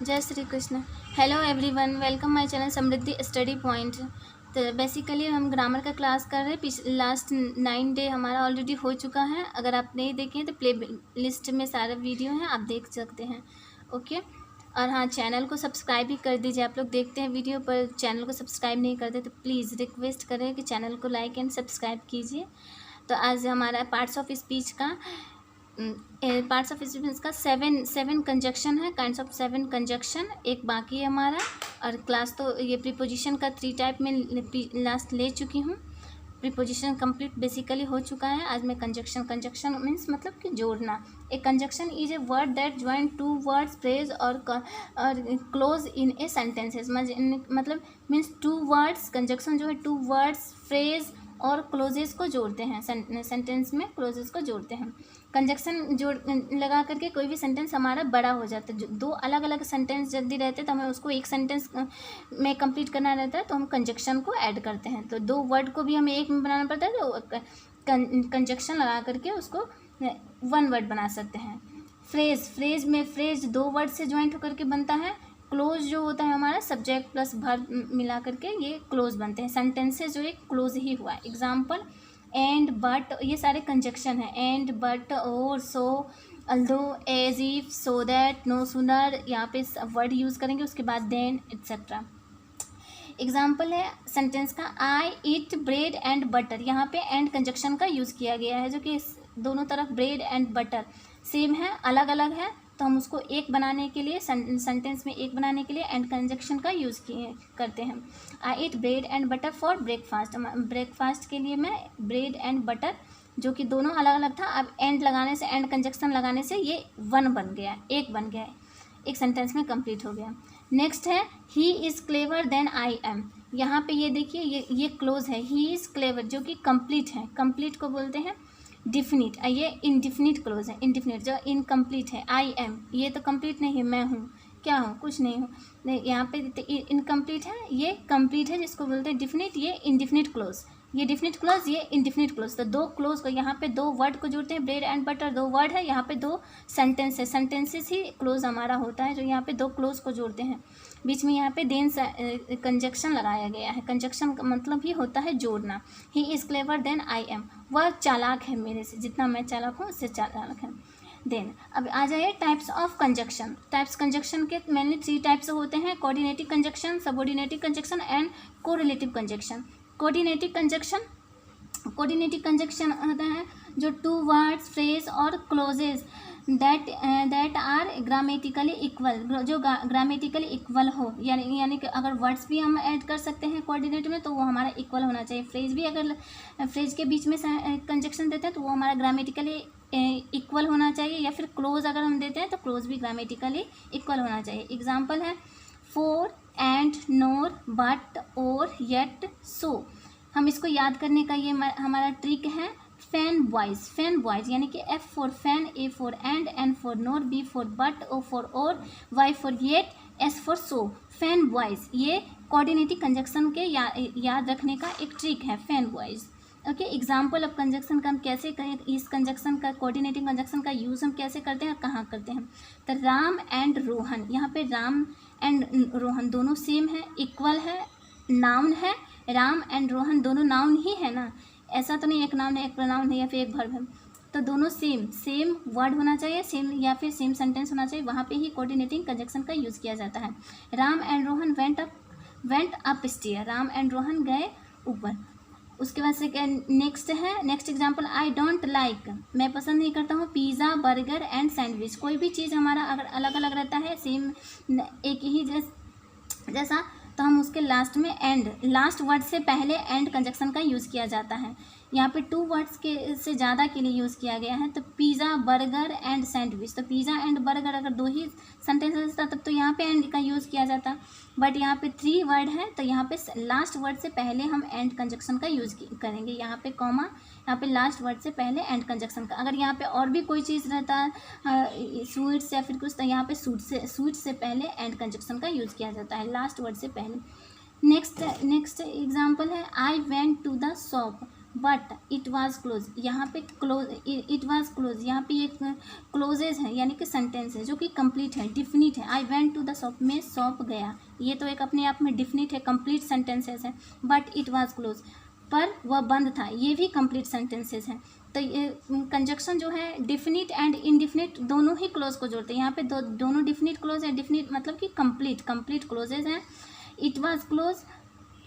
जय Shri Krishna. Hello everyone, welcome my channel Samriddhi study point. तो basically हम ग्रामर का क्लास कर रहे हैं। लास्ट 9 डे हमारा ऑलरेडी हो चुका है। अगर आप नहीं देखे हैं तो प्ले लिस्ट में सारे वीडियो हैं, आप देख सकते हैं। ओके। और हाँ, चैनल को सब्सक्राइब भी कर दीजिए। आप लोग देखते हैं वीडियो पर चैनल को सब्सक्राइब नहीं करते तो प्लीज़ रिक्वेस्ट करें कि चैनल को लाइक एंड सब्सक्राइब कीजिए। तो आज हमारा पार्ट्स ऑफ स्पीच का सेवन कंजक्शन है, काइंड्स ऑफ 7 कंजक्शन एक बाकी है हमारा। और क्लास तो ये प्रीपोजिशन का 3 टाइप में लास्ट ले चुकी हूँ। प्रीपोजिशन कंप्लीट बेसिकली हो चुका है। आज मैं कंजक्शन मीन्स मतलब कि जोड़ना। A conjunction is a word that join 2 words phrase और क्लोज इन ए सेंटेंसेस। मतलब मीन्स 2 वर्ड्स, कंजक्शन जो है 2 वर्ड्स फ्रेज और क्लोजेस को जोड़ते हैं। सेंटेंस में क्लोजेस को जोड़ते हैं। कंजक्शन जोड़ लगा करके कोई भी सेंटेंस हमारा बड़ा हो जाता है। जो 2 अलग अलग सेंटेंस जल्दी रहते हैं तो हमें उसको एक सेंटेंस में कंप्लीट करना रहता है, तो हम कंजक्शन को ऐड करते हैं। तो 2 वर्ड को भी हमें एक में बनाना पड़ता है, तो कंजक्शन लगा करके उसको 1 वर्ड बना सकते हैं। फ्रेज में फ्रेज 2 वर्ड से ज्वाइंट होकर के बनता है। क्लोज जो होता है हमारा सब्जेक्ट प्लस वर्ब मिला करके ये क्लोज बनते हैं। सेंटेंसेस जो है क्लोज ही हुआ। एग्जाम्पल एंड, बट, ये सारे कंजक्शन है। एंड, बट, और, so, although, as if, so that, no sooner, यहाँ पे वर्ड यूज़ करेंगे। उसके बाद देन एक्सेट्रा। एग्जाम्पल है सेंटेंस का, I eat bread and butter. यहाँ पे एंड कंजक्शन का यूज़ किया गया है, जो कि दोनों तरफ ब्रेड एंड बटर सेम है, अलग अलग है, तो हम उसको एक बनाने के लिए, सेंटेंस में एक बनाने के लिए एंड कंजक्शन का यूज़ करते हैं। I eat bread and butter for breakfast. Breakfast के लिए मैं ब्रेड एंड बटर, जो कि दोनों अलग अलग था, अब एंड लगाने से, एंड कंजक्शन लगाने से ये 1 बन गया, एक बन गया, एक सेंटेंस में कंप्लीट हो गया। नेक्स्ट है he is clever than I am. यहाँ पे ये देखिए, ये क्लोज है। ही इज़ क्लेवर जो कि कंप्लीट है। कंप्लीट को बोलते हैं डिफिनिट। ये इनडिफिनिट क्लोज है। इनडिफिनिट जो इनकम्प्लीट है। आई एम, ये तो कंप्लीट नहीं है, मैं हूँ, क्या हूँ, कुछ नहीं हूँ। यहाँ पे इनकम्प्लीट है, ये कंप्लीट है, जिसको बोलते हैं डिफिनिट। ये इनडिफिनिट क्लोज, ये डिफिनिट क्लोज, ये इनडिफिनिट क्लोज। तो 2 क्लोज को, यहाँ पे 2 वर्ड को जोड़ते हैं। ब्रेड एंड बटर 2 वर्ड है, यहाँ पे 2 सेंटेंस है। सेंटेंसेस ही क्लोज हमारा होता है, जो यहाँ पे 2 क्लोज को जोड़ते हैं। बीच में यहाँ पे देन कंजक्शन लगाया गया है। कंजक्शन का मतलब ही होता है जोड़ना। He is clever than I am, वह चालाक है मेरे से, जितना मैं चालाक हूँ उससे चालाक है। देन अब आ जाइए types of conjunction. Types conjunction के मेनली 3 टाइप्स होते हैं, coordinative conjunction, subordinative conjunction and correlative conjunction. Coordinative conjunction होता है जो 2 वर्ड्स फ्रेज और clauses that are grammatically equal, जो ग्रामेटिकली इक्वल हो, यानी कि अगर वर्ड्स भी हम ऐड कर सकते हैं कोऑर्डिनेट में, तो वो हमारा इक्वल होना चाहिए। फ्रेज भी, अगर फ्रेज के बीच में कंजक्शन देते हैं तो वो हमारा ग्रामेटिकली इक्वल होना चाहिए, या फिर क्लोज अगर हम देते हैं तो क्लोज भी ग्रामेटिकली इक्वल होना चाहिए। एग्जाम्पल है फॉर, एंड, नोर, बट, और, येट, सो। हम इसको याद करने का ये हमारा ट्रिक है। फैन बॉयज़ यानी कि F for fan, A for and, N for NOR, B for but, O for और, Y for yet, S for so. Fan boys, ये कोऑर्डिनेटिव कंजक्शन के याद रखने का एक ट्रिक है, fan boys. Okay. Example of conjunction का हम कैसे करें, इस कंजक्शन का, कोऑर्डिनेटिव कंजक्शन का यूज़ हम कैसे करते हैं और कहाँ करते हैं। तो राम एंड रोहन, यहाँ पे राम एंड रोहन दोनों सेम है, इक्वल है, नाउन है। राम एंड रोहन दोनों नाउन ही है ना, ऐसा तो नहीं एक नाउन है एक प्रोनाउन है या फिर एक वर्ब है। तो दोनों सेम वर्ड होना चाहिए, सेम या फिर सेम सेंटेंस होना चाहिए, वहाँ पे ही कोऑर्डिनेटिंग कंजक्शन का यूज़ किया जाता है। Ram and Rohan went up stair, Ram and Rohan गए ऊपर। उसके बाद से next example, I don't like, मैं पसंद नहीं करता हूँ, पिज़्ज़ा, बर्गर एंड सैंडविच। कोई भी चीज़ हमारा अगर अलग अलग रहता है, सेम एक ही जैसा, तो हम उसके लास्ट में लास्ट वर्ड से पहले एंड कंजक्शन का यूज़ किया जाता है। यहाँ पे 2 वर्ड्स के से ज़्यादा के लिए यूज़ किया गया है, तो पिज़्ज़ा, बर्गर एंड सैंडविच। तो पिज़्ज़ा एंड बर्गर अगर 2 ही सेंटेंसेस था तब तो यहाँ पे एंड का यूज़ किया जाता, बट यहाँ पे 3 वर्ड है, तो यहाँ पे लास्ट वर्ड से पहले हम एंड कंजक्शन का यूज़ करेंगे। यहाँ पे कॉमा, यहाँ पे लास्ट वर्ड से पहले एंड कंजक्शन का। अगर यहाँ पे और भी कोई चीज़ रहता है, स्वीट्स या फिर कुछ, तो यहाँ पे स्वीट से पहले एंड कंजक्शन का यूज़ किया जाता है, लास्ट वर्ड से पहले। नेक्स्ट एग्जाम्पल है, I went to the shop. But it was close, यहाँ पे क्लोज, इट वाज क्लोज, यहाँ पे एक क्लोजेज है यानी कि सेंटेंस है जो कि कंप्लीट है, डिफिनिट है। I went to the shop, में शॉप गया, ये तो एक अपने आप में डिफिनिट है, कंप्लीट सेंटेंसेस है। बट इट वाज क्लोज, पर वह बंद था, ये भी कंप्लीट सेंटेंसेस हैं। तो ये कंजक्शन जो है डिफिनिट एंड इनडिफिनिट दोनों ही क्लोज को जोड़ते हैं। यहाँ पे दोनों डिफिनिट क्लोज है, डिफिनिट मतलब कि कंप्लीट क्लोजेज हैं। इट वाज क्लोज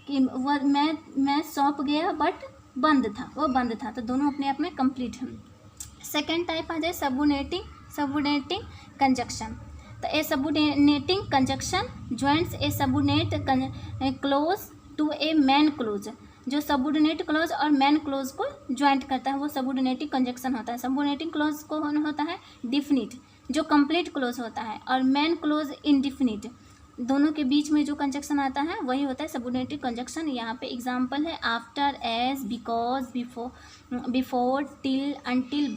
कि वह मैं शॉप गया बट बंद था, वो बंद था, तो दोनों अपने आप में कंप्लीट हैं। सेकेंड टाइप आ जाए सबोर्डिनेटिंग कंजक्शन। तो a subordinating conjunction joints a subordinate clause to a main clause, जो सबोर्डिनेट क्लोज और मेन क्लोज को ज्वाइंट करता है वो सबोर्डिनेटिंग कंजक्शन होता है। सबोर्डिनेटिंग क्लोज को होता है डिफिनिट, जो कंप्लीट क्लोज होता है, और मेन क्लोज इनडिफिनिट, दोनों के बीच में जो कंजक्शन आता है वही होता है सबोर्डिनेटिव कंजक्शन। यहाँ पे एग्जांपल है after, as, because, before, till, until,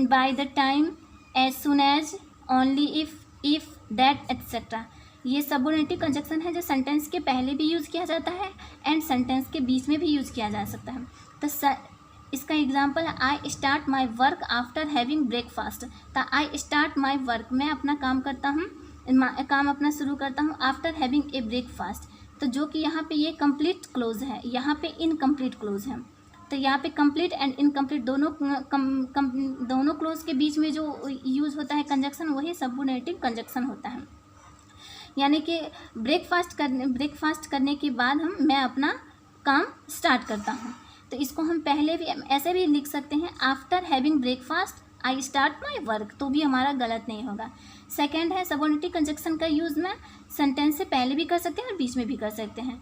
by the time, as soon as, only, if, that, etcetera. ये सबोर्डिनेटिव कंजक्शन है जो सेंटेंस के पहले भी यूज़ किया जाता है एंड सेंटेंस के बीच में भी यूज़ किया जा सकता है। तो इसका एग्जांपल है I start my work after having breakfast. तो आई स्टार्ट माई वर्क, मैं अपना काम करता हूँ, काम अपना शुरू करता हूँ आफ्टर हैविंग ए ब्रेकफास्ट। तो जो कि यहाँ पे ये कंप्लीट क्लोज है, यहाँ पे इनकम्प्लीट क्लोज है। तो यहाँ पे कंप्लीट एंड इनकम्प्लीट दोनों क्लोज के बीच में जो यूज़ होता है कंजक्शन वही सबोर्डिनेटिव कंजक्शन होता है। यानी कि ब्रेकफास्ट करने के बाद मैं अपना काम स्टार्ट करता हूँ। तो इसको हम पहले भी ऐसे भी लिख सकते हैं, after having breakfast I start my work, तो भी हमारा गलत नहीं होगा। सेकेंड है सबोर्डिनेटिव कंजक्शन का यूज़ में सेंटेंस से पहले भी कर सकते हैं और बीच में भी कर सकते हैं।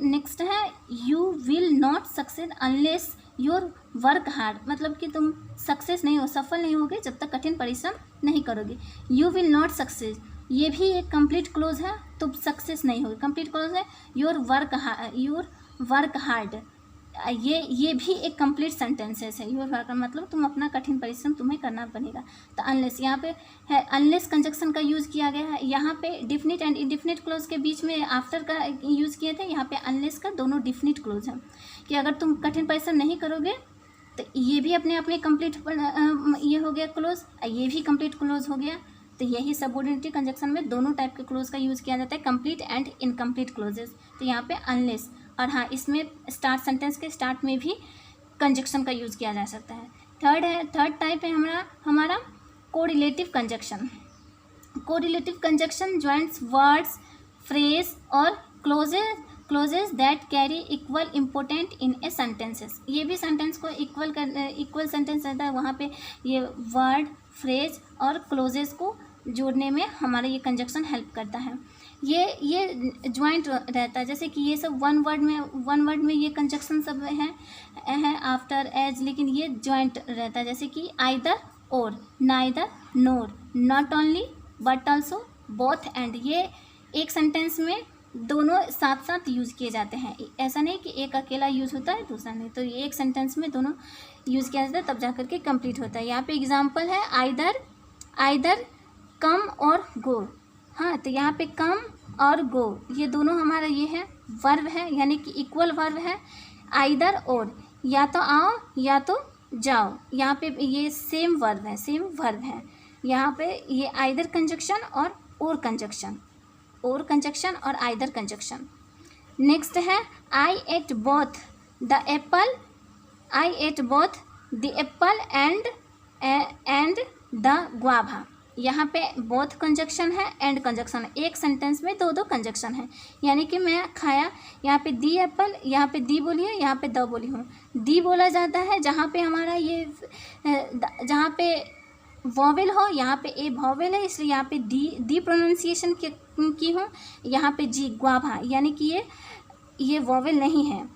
नेक्स्ट है you will not success unless your work hard, मतलब कि तुम सक्सेस नहीं हो, सफल नहीं होगे जब तक कठिन परिश्रम नहीं करोगे। यू विल नॉट सक्सेस, ये भी एक कंप्लीट क्लोज है, तो सक्सेस नहीं होगी, कंप्लीट क्लोज है। योर वर्क हार्ड, ये भी एक कंप्लीट सेंटेंसेस है। योर वर्क मतलब तुम अपना कठिन परिश्रम तुम्हें करना बनेगा। तो अनलेस, यहाँ पे है अनलेस कंजक्शन का यूज़ किया गया है। यहाँ पे डिफिनिट एंड इनडिफिनिट क्लोज के बीच में आफ्टर का यूज़ किए थे, यहाँ पे अनलेस का दोनों डिफिनिट क्लोज है कि अगर तुम कठिन परिश्रम नहीं करोगे तो ये भी अपने आप में कंप्लीट ये हो गया क्लोज, ये भी कंप्लीट क्लोज हो गया। तो यही सबोर्डिनेटिव कंजक्शन में दोनों टाइप के क्लोज का यूज़ किया जाता है, कंप्लीट एंड इनकम्प्लीट क्लोजेस। तो यहाँ पे अनलेस, और हाँ इसमें स्टार्ट, सेंटेंस के स्टार्ट में भी कंजक्शन का यूज़ किया जा सकता है। थर्ड टाइप है हमारा correlative conjunction. Correlative conjunction joints words, phrase और clauses that carry equal important in a sentences. ये भी सेंटेंस को इक्वल सेंटेंस रहता है, वहाँ पे ये वर्ड, फ्रेज और क्लोजेस को जोड़ने में हमारा ये कंजक्शन हेल्प करता है। ये ज्वाइंट रहता है, जैसे कि ये सब वन वर्ड में ये कंजक्शन सब है आफ्टर, एज, लेकिन ये ज्वाइंट रहता है, जैसे कि आइदर और, neither, NOR, not only but also, both and. ये एक सेंटेंस में दोनों साथ साथ यूज़ किए जाते हैं, ऐसा नहीं कि एक अकेला यूज़ होता है दूसरा नहीं। तो ये एक सेंटेंस में दोनों यूज़ किया जाता है तब जाकर के कंप्लीट होता है। यहाँ पे एग्जांपल है आइदर कम और गो। हाँ, तो यहाँ पे कम और गो ये दोनों हमारा ये है वर्ब है, यानी कि इक्वल वर्ब है। आइदर और, या तो आओ या तो जाओ, यहाँ पे ये सेम वर्ब है। यहाँ पे ये आइदर कंजक्शन और कंजक्शन और आइदर कंजक्शन। नेक्स्ट है I ate both the apple and the guava. यहाँ पे बोथ कंजक्शन है एंड कंजक्शन है, एक सेंटेंस में दो कंजक्शन है। यानी कि मैं खाया, यहाँ पे दी एप्पल, यहाँ पे दी बोली है, यहाँ पे द बोली हूँ। दी बोला जाता है जहाँ पे हमारा ये जहाँ पे वॉवेल हो, यहाँ पे ए वॉवेल है इसलिए यहाँ पे दी प्रोनाउंसिएशन की हूँ। यहाँ पे जी, गुआवा, यानी कि ये वॉवेल नहीं है,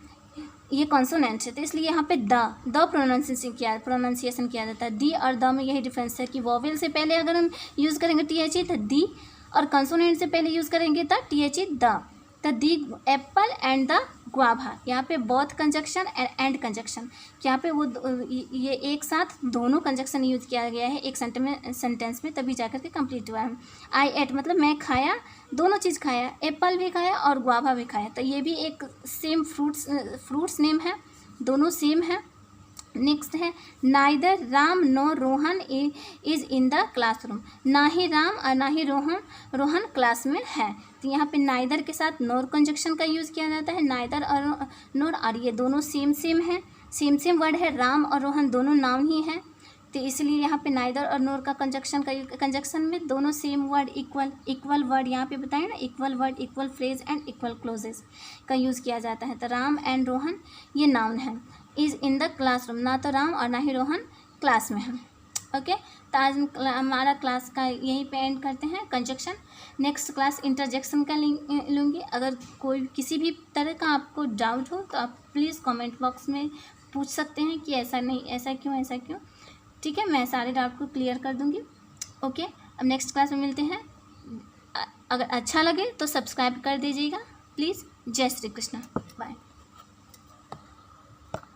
ये कॉन्सोनेंट है, तो इसलिए यहाँ पे द प्रोनाउंसिएशन किया जाता है। दी और द में यही डिफरेंस है कि वॉवेल से पहले अगर हम यूज़ करेंगे टी तो दी, और कॉन्सोनेंट से पहले यूज़ करेंगे तो T the the Apple and the guava. यहाँ पे बोथ कंजक्शन एंड कंजक्शन, यहाँ पे वो ये एक साथ दोनों कंजक्शन यूज़ किया गया है एक सेंटेंस में, तभी जाकर के कंप्लीट हुआ है। आई एट मतलब मैं खाया, दोनों चीज़ खाया, एप्पल भी खाया और गुआवा भी खाया। तो ये भी एक सेम फ्रूट्स नेम है। दोनों सेम है। नेक्स्ट है neither Ram no Rohan is in the classroom, ना ही राम और ना ही रोहन क्लास में है। तो यहाँ पे नाइदर के साथ नोर कंजक्शन का यूज़ किया जाता है, नाइदर और नोर, और ये दोनों सेम है, सेम वर्ड है, राम और रोहन दोनों नाउन ही है, तो इसलिए यहाँ पे नाइदर और नोर का कंजक्शन में दोनों सेम वर्ड इक्वल वर्ड यहाँ पे बताए ना, equal word, equal phrase and equal clauses का यूज़ किया जाता है। तो राम एंड रोहन ये नाउन है। इज़ इन द क्लासरूम, ना तो राम और ना ही रोहन क्लास में है। ओके, तो आज हमारा क्लास का यहीं पे एंड करते हैं कंजक्शन। नेक्स्ट क्लास इंटरजेक्शन का लूँगी। अगर कोई किसी भी तरह का आपको डाउट हो तो आप प्लीज़ कमेंट बॉक्स में पूछ सकते हैं कि ऐसा नहीं, ऐसा क्यों। ठीक है, मैं सारे डाउट को क्लियर कर दूँगी। ओके, अब नेक्स्ट क्लास में मिलते हैं। अगर अच्छा लगे तो सब्सक्राइब कर दीजिएगा प्लीज़। जय श्री कृष्ण, बाय।